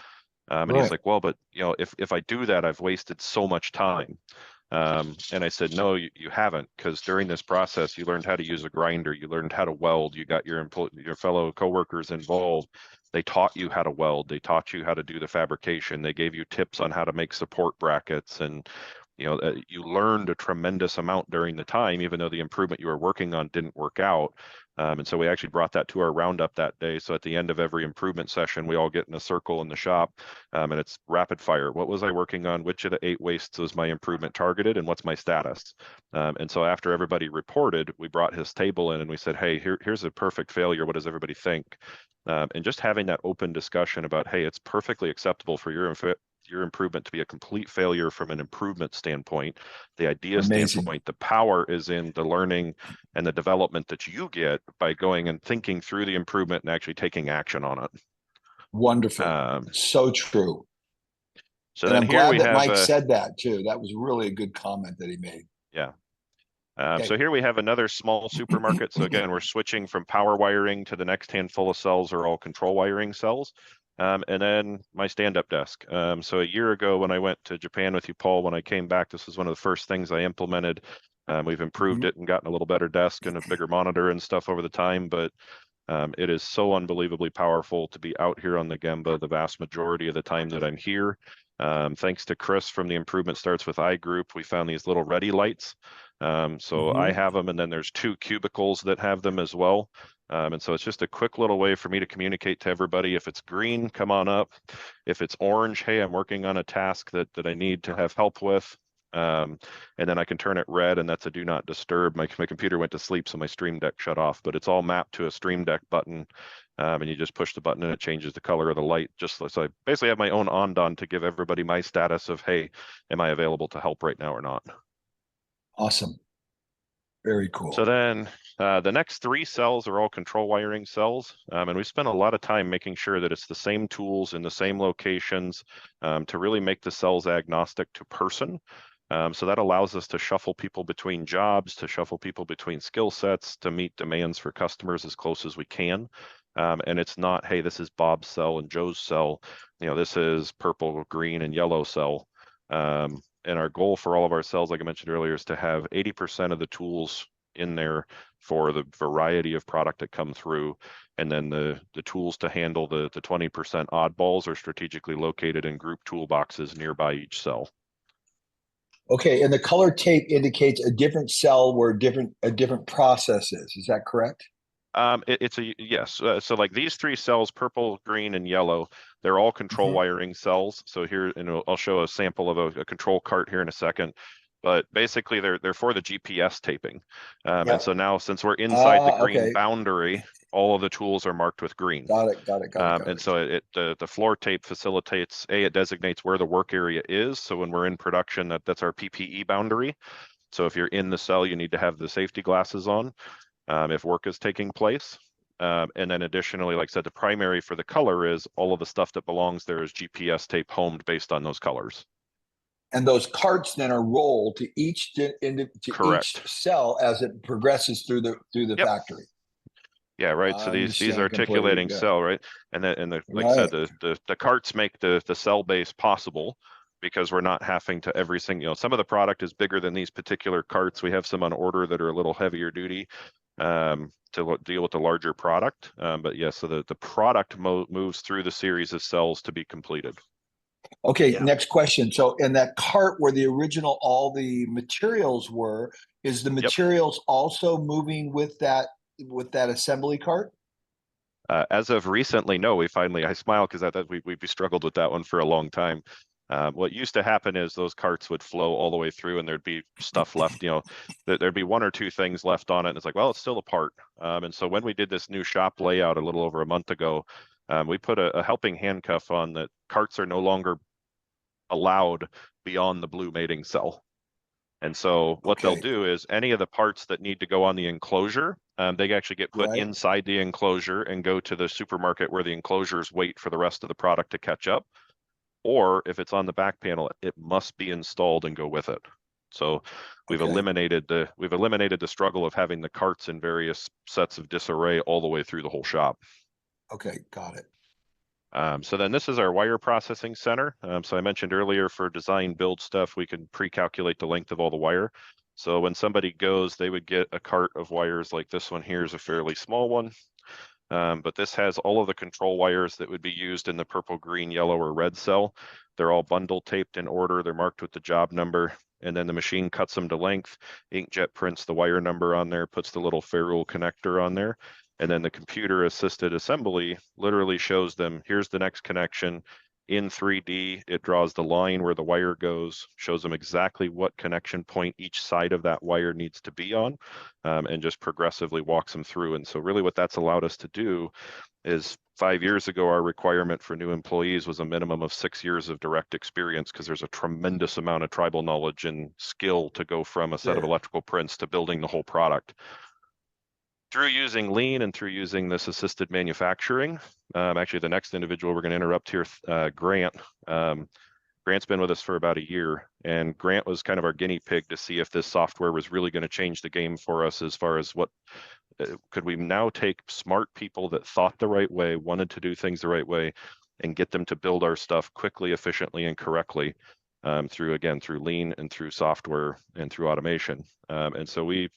And he's like, well, but if I do that, I've wasted so much time. And I said, no, you haven't, because during this process, you learned how to use a grinder, you learned how to weld, you got your fellow coworkers involved. They taught you how to weld, they taught you how to do the fabrication, they gave you tips on how to make support brackets, and you learned a tremendous amount during the time, even though the improvement you were working on didn't work out. And so we actually brought that to our roundup that day. So at the end of every improvement session, we all get in a circle in the shop, and it's rapid fire. What was I working on? Which of the 8 wastes was my improvement targeted, and what's my status? And so after everybody reported, we brought his table in and we said, hey, here's a perfect failure. What does everybody think? And just having that open discussion about, hey, it's perfectly acceptable for your improvement to be a complete failure from an improvement standpoint. The idea standpoint, the power is in the learning and the development that you get by going and thinking through the improvement and actually taking action on it. Wonderful. So true. So and then I'm here glad we that have Mike said that too. That was really a good comment that he made. Yeah. Okay. So here we have another small supermarket. So again, we're switching from power wiring to the next handful of cells are all control wiring cells. And then my stand-up desk. So a year ago when I went to Japan with you, Paul, when I came back, this was one of the first things I implemented. We've improved it and gotten a little better desk and a bigger monitor and stuff over the time, but it is so unbelievably powerful to be out here on the Gemba the vast majority of the time that I'm here. Thanks to Chris from the Improvement Starts With I group, we found these little ready lights. So I have them, and then there's 2 cubicles that have them as well. And so it's just a quick little way for me to communicate to everybody. If it's green, come on up. If it's orange, hey, I'm working on a task that I need to have help with. And then I can turn it red, and that's a do not disturb. My computer went to sleep, so my Stream Deck shut off, but it's all mapped to a Stream Deck button. And you just push the button and it changes the color of the light. Just so I basically have my own on to give everybody my status of, hey, am I available to help right now or not? Awesome. Very cool. So then the next 3 cells are all control wiring cells. And we spent a lot of time making sure that it's the same tools in the same locations to really make the cells agnostic to person. So that allows us to shuffle people between jobs, to shuffle people between skill sets, to meet demands for customers as close as we can. And it's not, hey, this is Bob's cell and Joe's cell. This is purple, green, and yellow cell. And our goal for all of our cells, like I mentioned earlier, is to have 80% of the tools in there for the variety of product that come through. And then the tools to handle the 20% oddballs are strategically located in group toolboxes nearby each cell. Okay, and the color tape indicates a different cell where a different process is. Is that correct? It's a yes. So like these 3 cells, purple, green, and yellow, they're all control wiring cells. So here, and I'll show a sample of a control cart here in a second. But basically, they're for the GPS taping. And so now, since we're inside the green boundary, all of the tools are marked with green. Got it. And so the floor tape facilitates, it designates where the work area is. So when we're in production, that's our PPE boundary. So if you're in the cell, you need to have the safety glasses on if work is taking place. And then additionally, like I said, the primary for the color is all of the stuff that belongs there is GPS tape homed based on those colors. And those carts then are rolled to each cell as it progresses through the factory. Yeah, right. So these articulating cell, right? And like I said, the carts make the cell base possible because we're not having to every single, some of the product is bigger than these particular carts. We have some on order that are a little heavier duty to deal with the larger product. But yeah, so the product moves through the series of cells to be completed. Okay, next question. So in that cart where the original, all the materials were, is the materials also moving with that assembly cart? As of recently, no. I smile because we struggled with that one for a long time. What used to happen is those carts would flow all the way through and there'd be stuff left, there'd be 1 or 2 things left on it. And it's like, well, it's still a part. And so when we did this new shop layout a little over a month ago, we put a helping handcuff on that carts are no longer allowed beyond the blue mating cell. And so what they'll do is any of the parts that need to go on the enclosure, they actually get put inside the enclosure and go to the supermarket where the enclosures wait for the rest of the product to catch up. Or if it's on the back panel, it must be installed and go with it. So we've eliminated the struggle of having the carts in various sets of disarray all the way through the whole shop. Okay, got it. So then this is our wire processing center. So I mentioned earlier for design build stuff, we can pre-calculate the length of all the wire. So when somebody goes, they would get a cart of wires like this one here is a fairly small one. But this has all of the control wires that would be used in the purple, green, yellow, or red cell. They're all bundle taped in order. They're marked with the job number. and then the machine cuts them to length. Inkjet prints the wire number on there, puts the little ferrule connector on there, and then the computer assisted assembly literally shows them, here's the next connection. In 3D, it draws the line where the wire goes, shows them exactly what connection point each side of that wire needs to be on, and just progressively walks them through. And so really what that's allowed us to do is 5 years ago, our requirement for new employees was a minimum of 6 years of direct experience, because there's a tremendous amount of tribal knowledge and skill to go from a set of electrical prints to building the whole product. Through using lean and through using this assisted manufacturing, actually the next individual we're going to interrupt here, Grant. Grant's been with us for about a year, and Grant was kind of our guinea pig to see if this software was really going to change the game for us as far as what could we now take smart people that thought the right way, wanted to do things the right way, and get them to build our stuff quickly, efficiently, and correctly, through lean and through software and through automation. And so we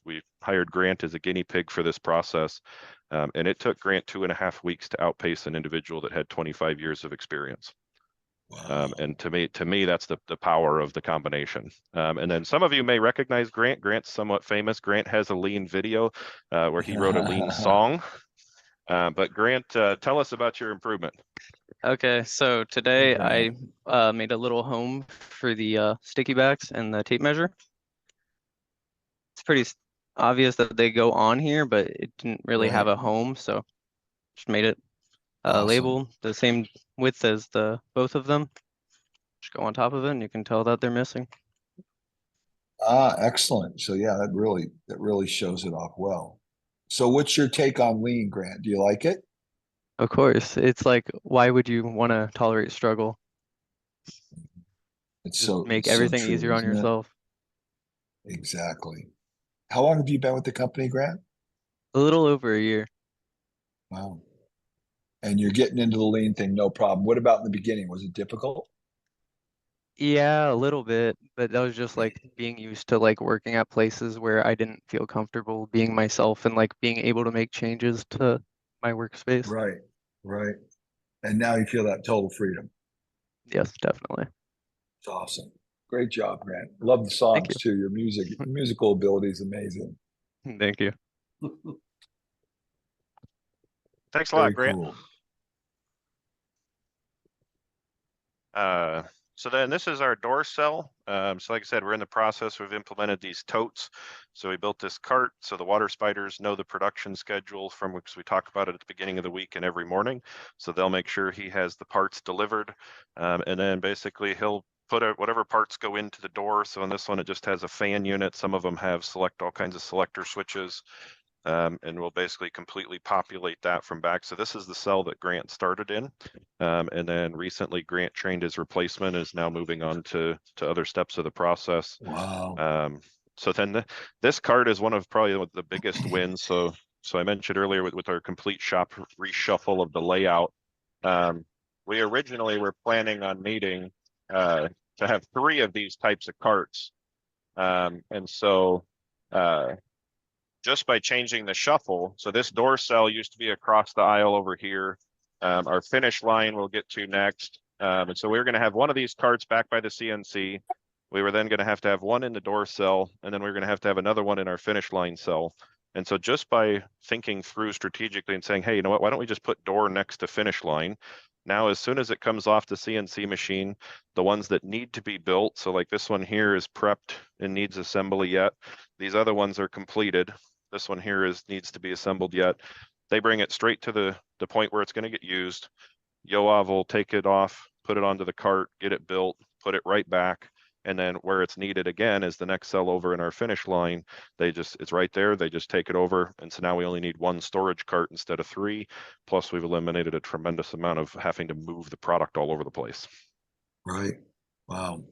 hired Grant as a guinea pig for this process, and it took Grant 2.5 weeks to outpace an individual that had 25 years of experience. Wow. And to me, that's the power of the combination. And then some of you may recognize Grant. Grant's somewhat famous. Grant has a lean video where he wrote a lean song. But Grant, tell us about your improvement. Okay, so today Hey, I made a little home for the sticky backs and the tape measure. It's pretty obvious that they go on here, but it didn't really have Right. a home, so just made it Awesome. label the same width as both of them. Just go on top of it, and you can tell that they're missing. Excellent. So yeah, that really shows it off well. So what's your take on lean, Grant? Do you like it? Of course, it's like, why would you want to tolerate struggle? It's Just so make it's so everything true, easier on isn't it? yourself. Exactly. How long have you been with the company, Grant? A little over a year. Wow. And you're getting into the lean thing, no problem. What about in the beginning? Was it difficult? Yeah, a little bit, but that was just like being used to like working at places where I didn't feel comfortable being myself and like being able to make changes to my workspace. Right, right. And now you feel that total freedom. Yes, definitely. It's awesome. Great job, Grant. Love the Thank songs too. Your musical ability is amazing. you. Thank you. Thanks a Very lot, Grant. cool. So then this is our door cell. So like I said, we're in the process. We've implemented these totes. So we built this cart so the water spiders know the production schedule from which we talk about it at the beginning of the week and every morning. So they'll make sure he has the parts delivered. And then basically he'll put whatever parts go into the door. So in this one, it just has a fan unit. Some of them have all kinds of selector switches. And we'll basically completely populate that from back. So this is the cell that Grant started in. And then recently Grant trained his replacement, is now moving on to other steps of the process. Wow. So then this cart is one of probably the biggest wins. So I mentioned earlier with our complete shop reshuffle of the layout, we originally were planning on needing to have 3 of these types of carts. And so just by changing the shuffle, so this door cell used to be across the aisle over here. Our finish line we'll get to next. And so we were going to have one of these carts back by the CNC. We were then going to have one in the door cell, and then we were going to have another one in our finish line cell. And so just by thinking through strategically and saying, hey, you know what, why don't we just put door next to finish line? Now, as soon as it comes off the CNC machine, the ones that need to be built, so like this one here is prepped and needs assembly yet. These other ones are completed. This one here needs to be assembled yet. They bring it straight to the point where it's going to get used. Yoav will take it off, put it onto the cart, get it built, put it right back. And then where it's needed again is the next cell over in our finish line. It's right there. They just take it over. And so now we only need 1 storage cart instead of 3. Plus we've eliminated a tremendous amount of having to move the product all over the place. Right. Wow.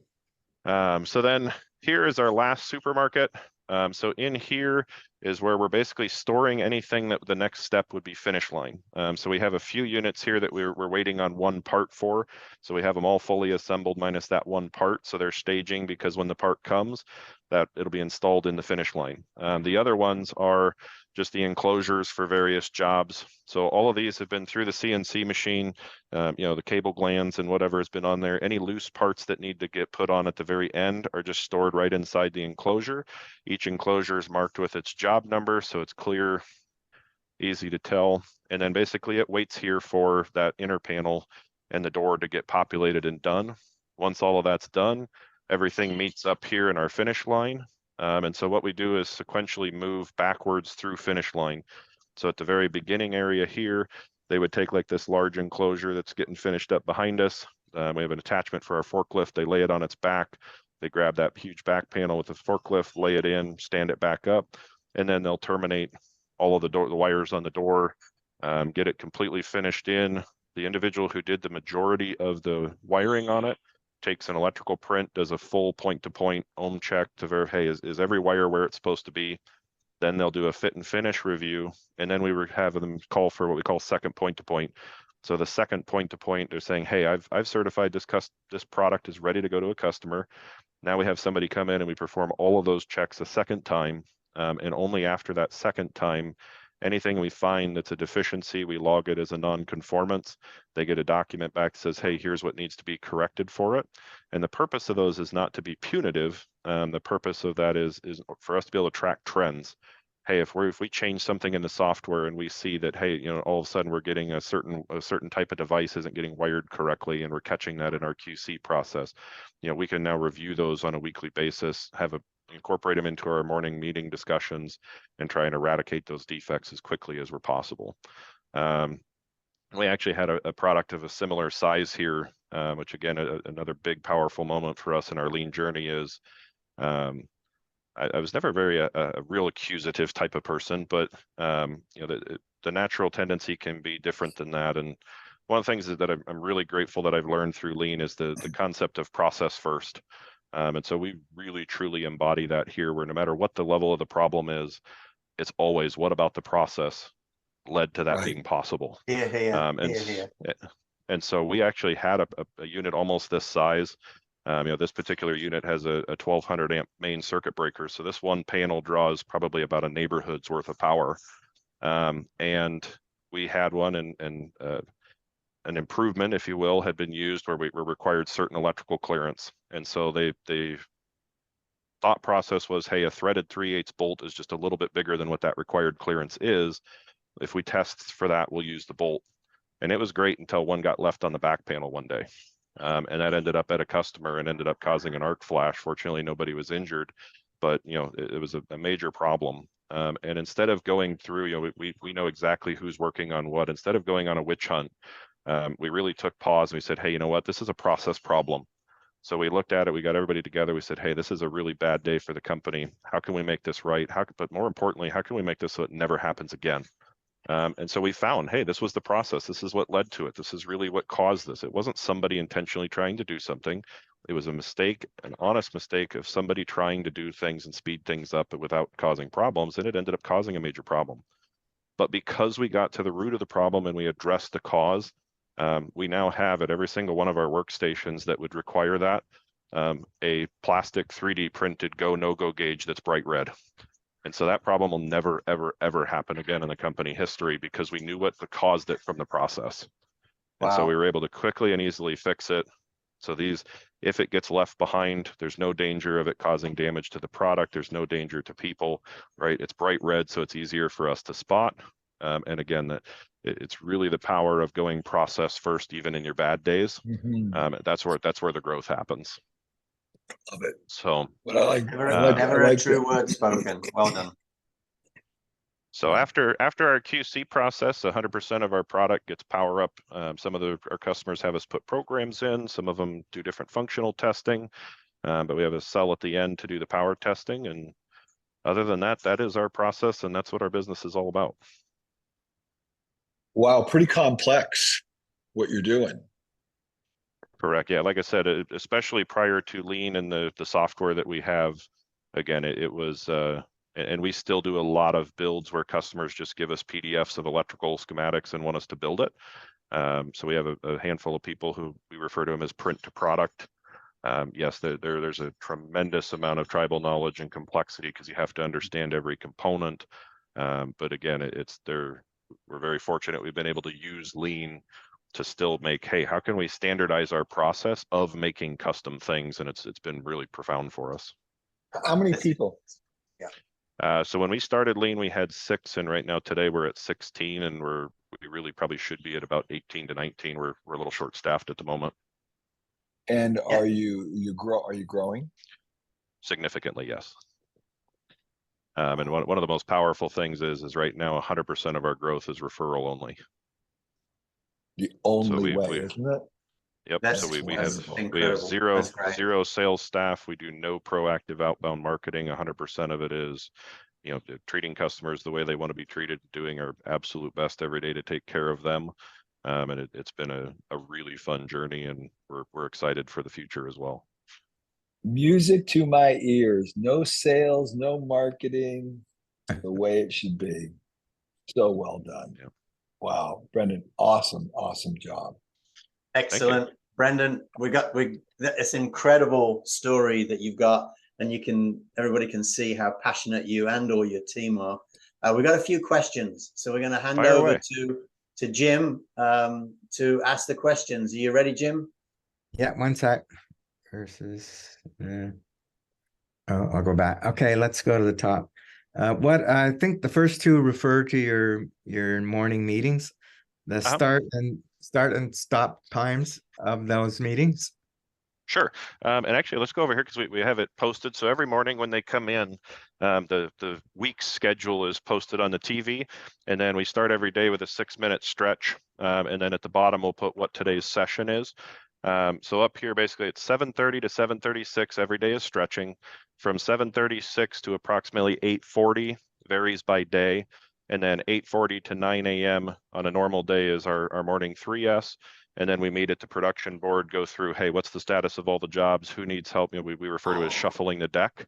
So then here is our last supermarket. So in here is where we're basically storing anything that the next step would be finish line. So we have a few units here that we're waiting on 1 part for. So we have them all fully assembled minus that 1 part. So they're staging because when the part comes, that it'll be installed in the finish line. The other ones are just the enclosures for various jobs. So all of these have been through the CNC machine, the cable glands and whatever has been on there. Any loose parts that need to get put on at the very end are just stored right inside the enclosure. Each enclosure is marked with its job number, so it's clear, easy to tell. And then basically it waits here for that inner panel and the door to get populated and done. Once all of that's done, everything meets up here in our finish line. And so what we do is sequentially move backwards through finish line. So at the very beginning area here, they would take like this large enclosure that's getting finished up behind us. We have an attachment for our forklift. They lay it on its back. They grab that huge back panel with the forklift, lay it in, stand it back up, and then they'll terminate all of the wires on the door, get it completely finished in. The individual who did the majority of the wiring on it takes an electrical print, does a full point-to-point ohm check to verify, hey, is every wire where it's supposed to be? Then they'll do a fit and finish review, and then we would have them call for what we call second point-to-point. So the second point-to-point, they're saying, hey, I've certified this product is ready to go to a customer. Now we have somebody come in and we perform all of those checks a second time, and only after that second time, anything we find that's a deficiency, we log it as a non-conformance. They get a document back that says, hey, here's what needs to be corrected for it. And the purpose of those is not to be punitive. The purpose of that is for us to be able to track trends. Hey, if we change something in the software and we see that, hey, all of a sudden we're getting a certain type of device isn't getting wired correctly, and we're catching that in our QC process, we can now review those on a weekly basis, incorporate them into our morning meeting discussions, and try and eradicate those defects as quickly as we're possible. We actually had a product of a similar size here, which again, another big, powerful moment for us in our lean journey is, I was never very a real accusative type of person, but the natural tendency can be different than that. And one of the things that I'm really grateful that I've learned through lean is the concept of process first. And so we really truly embody that here, where no matter what the level of the problem is, it's always what about the process led to that being possible. And so we actually had a unit almost this size. This particular unit has a 1200 amp main circuit breaker. So this one panel draws probably about a neighborhood's worth of power. And we had one, and an improvement, if you will, had been used where we required certain electrical clearance. And so the thought process was, hey, a threaded 3/8 bolt is just a little bit bigger than what that required clearance is. If we test for that, we'll use the bolt. And it was great until one got left on the back panel one day. And that ended up at a customer and ended up causing an arc flash. Fortunately, nobody was injured, but it was a major problem. And instead of going through, we know exactly who's working on what. Instead of going on a witch hunt, we really took pause and we said, hey, you know what? This is a process problem. So we looked at it. We got everybody together. We said, hey, this is a really bad day for the company. How can we make this right? But more importantly, how can we make this so it never happens again? And so we found, hey, this was the process. This is what led to it. This is really what caused this. It wasn't somebody intentionally trying to do something. It was a mistake, an honest mistake of somebody trying to do things and speed things up without causing problems, and it ended up causing a major problem. But because we got to the root of the problem and we addressed the cause, we now have at every single one of our workstations that would require that, a plastic 3D printed go, no-go gauge that's bright red. And so that problem will never, ever, ever happen again in the company history because we knew what caused it from the process. And so we were able to quickly and easily fix it. So if it gets left behind, there's no danger of it causing damage to the product. There's no danger to people, right? It's bright red, so it's easier for us to spot. And again, it's really the power of going process first, even in your bad days. That's where the growth happens. Love it. So but I like never a true word spoken. Well done. So after our QC process, 100% of our product gets power up. Some of our customers have us put programs in. Some of them do different functional testing, but we have a cell at the end to do the power testing. And other than that, that is our process, and that's what our business is all about. Wow, pretty complex what you're doing. Correct. Yeah, like I said, especially prior to lean and the software that we have, again, it was, and we still do a lot of builds where customers just give us PDFs of electrical schematics and want us to build it. So we have a handful of people who we refer to them as print to product. Yes, there's a tremendous amount of tribal knowledge and complexity because you have to understand every component. But again, we're very fortunate. We've been able to use lean to still make, hey, how can we standardize our process of making custom things? And it's been really profound for us. How many people? So when we started lean, we had 6, and right now today we're at 16, and we really probably should be at about 18 to 19. We're a little short staffed at the moment. And are you growing? Significantly, yes. And one of the most powerful things is right now 100% of our growth is referral only. The only way, isn't it? Yep. That's, so we that's have incredible. zero sales staff. We do no proactive outbound marketing. 100% of it is, treating customers the way they want to be treated, doing our absolute best every day to take care of them. And it's been a really fun journey, and we're excited for the future as well. Music to my ears. No sales, no marketing, the way it should be. So well done. Yeah. Wow, Brendan, awesome job. Excellent. Brendan, it's an incredible story that you've got, and everybody can see how passionate you and all your team are. We got a few questions, so we're going to hand over to Jim to ask the questions. Are you ready, Jim? Yeah, one sec. I'll go back. Okay, let's go to the top. What I think the first two refer to your morning meetings, the start and stop times of those meetings. Sure. And actually, let's go over here because we have it posted. So every morning when they come in, the week's schedule is posted on the TV, and then we start every day with a 6-minute stretch. And then at the bottom, we'll put what today's session is. So up here, basically, it's 7:30 to 7:36. Every day is stretching. From 7:36 to approximately 8:40, varies by day. And then 8:40 to 9 a.m. on a normal day is our morning 3S. And then we meet at the production board, go through, hey, what's the status of all the jobs? Who needs help? We refer to it as shuffling the deck.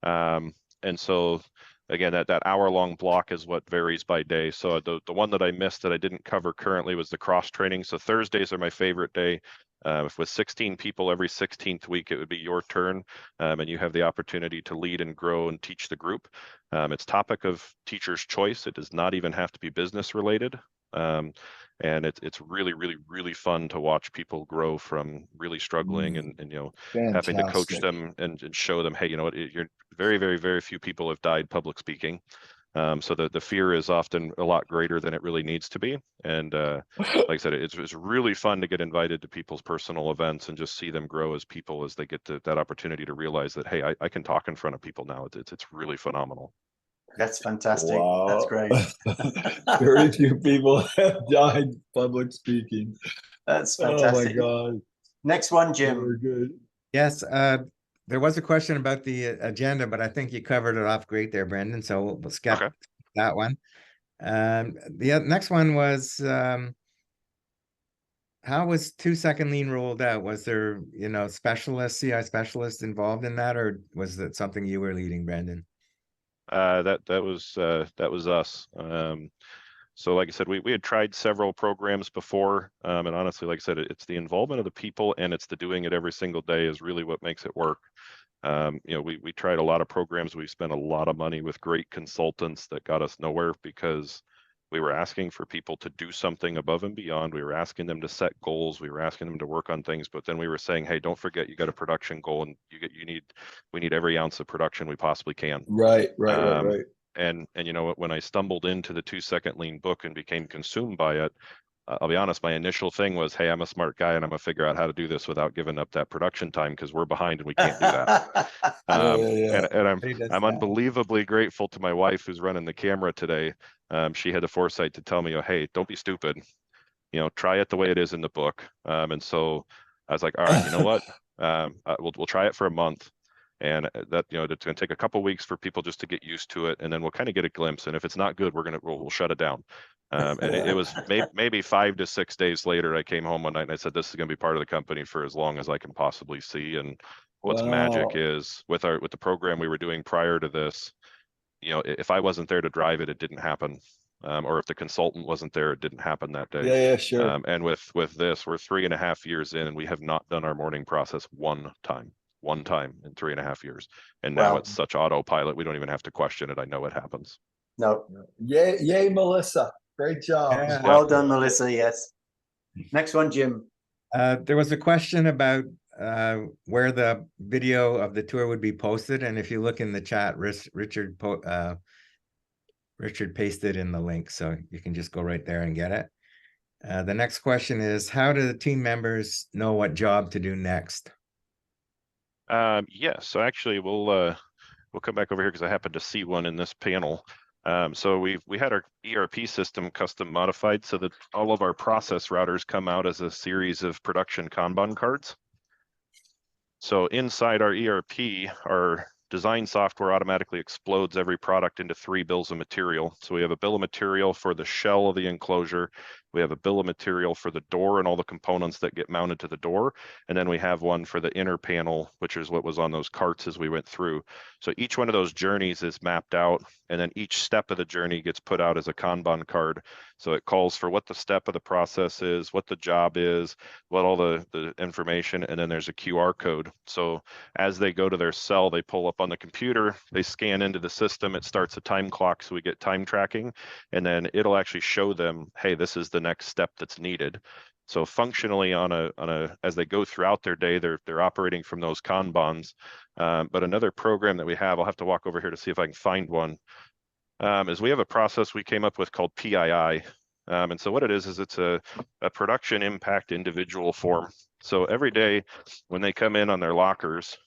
And so, again, that hour-long block is what varies by day. So the one that I missed that I didn't cover currently was the cross-training. So Thursdays are my favorite day. If with 16 people every 16th week, it would be your turn, and you have the opportunity to lead and grow and teach the group. It's topic of teacher's choice. It does not even have to be business related. And it's really, really, really fun to watch people grow from really struggling and having to coach them and show them, hey, you're very, very, very few people have died public speaking. So the fear is often a lot greater than it really needs to be. And like I said, it's really fun to get invited to people's personal events and just see them grow as people as they get that opportunity to realize that, hey, I can talk in front of people now. It's really phenomenal. That's fantastic. Wow. That's great. Very few people have died public speaking. That's fantastic. Oh my God. Next one, Jim. Very good. Yes, there was a question about the agenda, but I think you covered it off great there, Brendan. So we'll skip that one. The next one was, how was 2-second lean rolled out? Was there, CI specialists involved in that, or was it something you were leading, Brendan? That was us. So like I said, we had tried several programs before, and honestly, like I said, it's the involvement of the people and it's the doing it every single day is really what makes it work. We tried a lot of programs. We spent a lot of money with great consultants that got us nowhere because we were asking for people to do something above and beyond. We were asking them to set goals. We were asking them to work on things, but then we were saying, hey, don't forget you got a production goal and we need every ounce of production we possibly can. Right. And when I stumbled into the 2-second lean book and became consumed by it, I'll be honest, my initial thing was, hey, I'm a smart guy and I'm gonna figure out how to do this without giving up that production time because we're behind and we can't do that. And I'm unbelievably grateful to my wife who's running the camera today. She had the foresight to tell me, oh, hey, don't be stupid. Try it the way it is in the book. And so I was like, all right, you know what? We'll try it for a month. And that, it's going to take a couple weeks for people just to get used to it. And then we'll kind of get a glimpse. And if it's not good, we'll shut it down. And it was maybe 5 to 6 days later, I came home one night and I said, this is going to be part of the company for as long as I can possibly see. And what's magic is with the program we were doing prior to this, if I wasn't there to drive it, it didn't happen. Or if the consultant wasn't there, it didn't happen that day. Yeah, sure. And with this, we're 3.5 years in and we have not done our morning process one time in 3.5 years. And now it's such autopilot, we don't even have to question it. I know it happens. No. Yay, Melissa. Great job. Yeah. Well done, Melissa. Yes. Next one, Jim. There was a question about where the video of the tour would be posted, and if you look in the chat, Richard pasted in the link, so you can just go right there and get it. The next question is, how do the team members know what job to do next? Yeah, so actually we'll come back over here because I happened to see one in this panel. So we had our ERP system custom modified so that all of our process routers come out as a series of production Kanban cards. So inside our ERP, our design software automatically explodes every product into 3 bills of material. So we have a bill of material for the shell of the enclosure. We have a bill of material for the door and all the components that get mounted to the door. And then we have one for the inner panel, which is what was on those carts as we went through. So each one of those journeys is mapped out, and then each step of the journey gets put out as a Kanban card. So it calls for what the step of the process is, what the job is, what all the information, and then there's a QR code. So as they go to their cell, they pull up on the computer, they scan into the system, it starts a time clock, so we get time tracking, and then it'll actually show them, hey, this is the next step that's needed. So functionally as they go throughout their day, they're operating from those Kanbans. But another program that we have, I'll have to walk over here to see if I can find one, is we have a process we came up with called PII. And so what it is it's a production impact individual form. So every day when they come in on their lockers,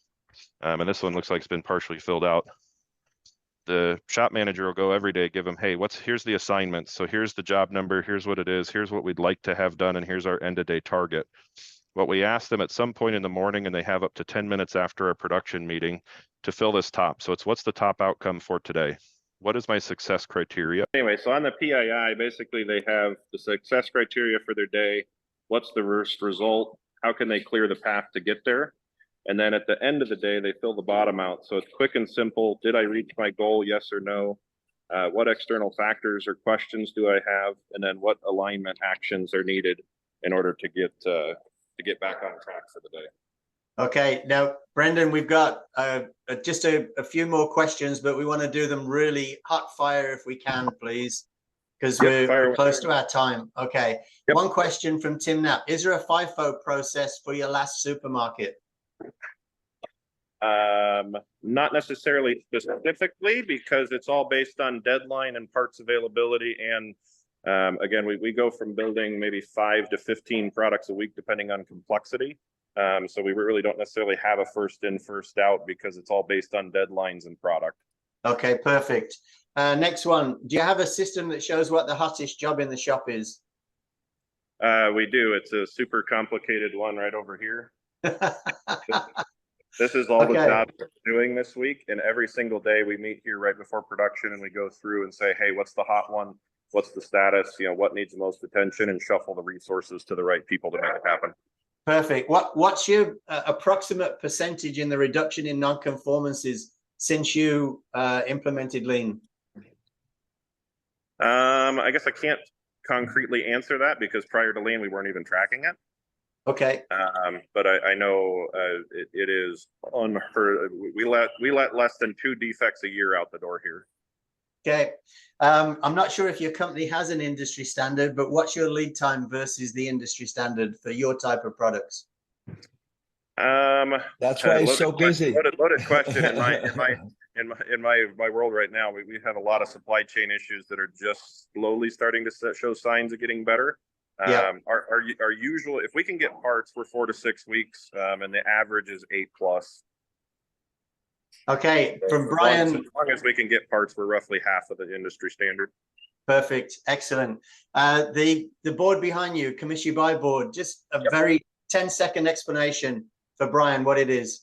and this one looks like it's been partially filled out, the shop manager will go every day, give them, hey, here's the assignment. So here's the job number, here's what it is, here's what we'd like to have done, and here's our end of day target. What we ask them at some point in the morning, and they have up to 10 minutes after a production meeting to fill this top. So it's, what's the top outcome for today? What is my success criteria? Anyway, so on the PII, basically they have the success criteria for their day. What's the worst result? How can they clear the path to get there? And then at the end of the day, they fill the bottom out. So it's quick and simple. Did I reach my goal? Yes or no? What external factors or questions do I have? And then what alignment actions are needed in order to get back on track for the day? Okay, now, Brendan, we've got just a few more questions, but we want to do them really hot fire if we can, please, because we're close to our time. Okay, one question from Tim Knapp. Is there a FIFO process for your last supermarket? Not necessarily specifically, because it's all based on deadline and parts availability. And again, we go from building maybe 5 to 15 products a week, depending on complexity. So we really don't necessarily have a first in, first out, because it's all based on deadlines and product. Okay, perfect. Next one. Do you have a system that shows what the hottest job in the shop is? We do. It's a super complicated one right over here. This is all the jobs we're doing this week, and every single day we meet here right before production and we go through and say, hey, what's the hot one? What's the status? You know, what needs the most attention, and shuffle the resources to the right people to make it happen. Perfect. What's your approximate percentage in the reduction in non-conformances since you implemented Lean? I guess I can't concretely answer that, because prior to Lean, we weren't even tracking it. Okay. But I know it is unheard. We let less than 2 defects a year out the door here. Okay. I'm not sure if your company has an industry standard, but what's your lead time versus the industry standard for your type of products? That's why he's so busy. Loaded question. In my world right now, we have a lot of supply chain issues that are just slowly starting to show signs of getting better. Our usual, if we can get parts, we're 4 to 6 weeks, and the average is 8+. Okay, from Brian. As long as we can get parts, we're roughly half of the industry standard. Perfect, excellent. The board behind you, Commission Buy board, just a very 10-second explanation for Brian what it is.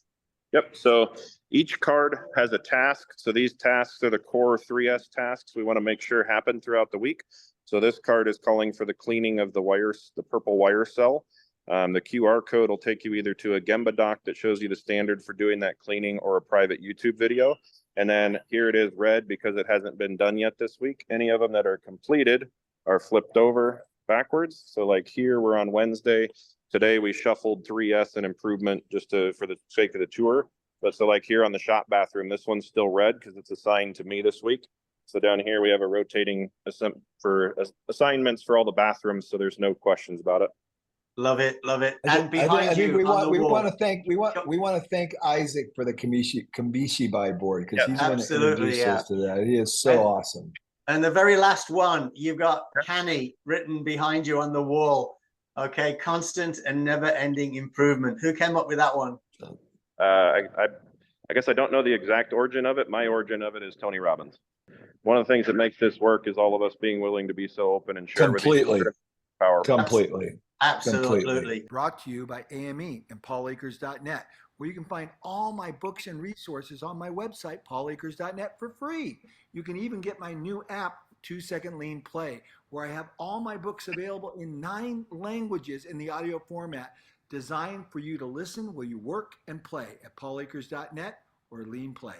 Yep, so each card has a task. So these tasks are the core 3S tasks we want to make sure happen throughout the week. So this card is calling for the cleaning of the wires, the purple wire cell. The QR code will take you either to a Gemba doc that shows you the standard for doing that cleaning, or a private YouTube video. And then here it is red because it hasn't been done yet this week. Any of them that are completed are flipped over backwards. So like here, we're on Wednesday. Today we shuffled 3S and improvement just for the sake of the tour. But so like here on the shop bathroom, this one's still red because it's assigned to me this week. So down here, we have a rotating assignments for all the bathrooms, so there's no questions about it. Love it, love it. I And think behind you we on the wall. want to thank Isaac for the Kamishibai board, because he's going to absolutely, introduce yeah. us to that. He is so awesome. And the very last one, you've got Canny written behind you on the wall. Okay, constant and never-ending improvement. Who came up with that one? I guess I don't know the exact origin of it. My origin of it is Tony Robbins. One of the things that makes this work is all of us being willing to be so open and share with each other. Powerful. Completely. Absolutely. Brought to you by AME and PaulAkers.net, where you can find all my books and resources on my website, PaulAkers.net, for free. You can even get my new app, 2-Second Lean Play, where I have all my books available in 9 languages in the audio format, designed for you to listen while you work and play at PaulAkers.net or Lean Play.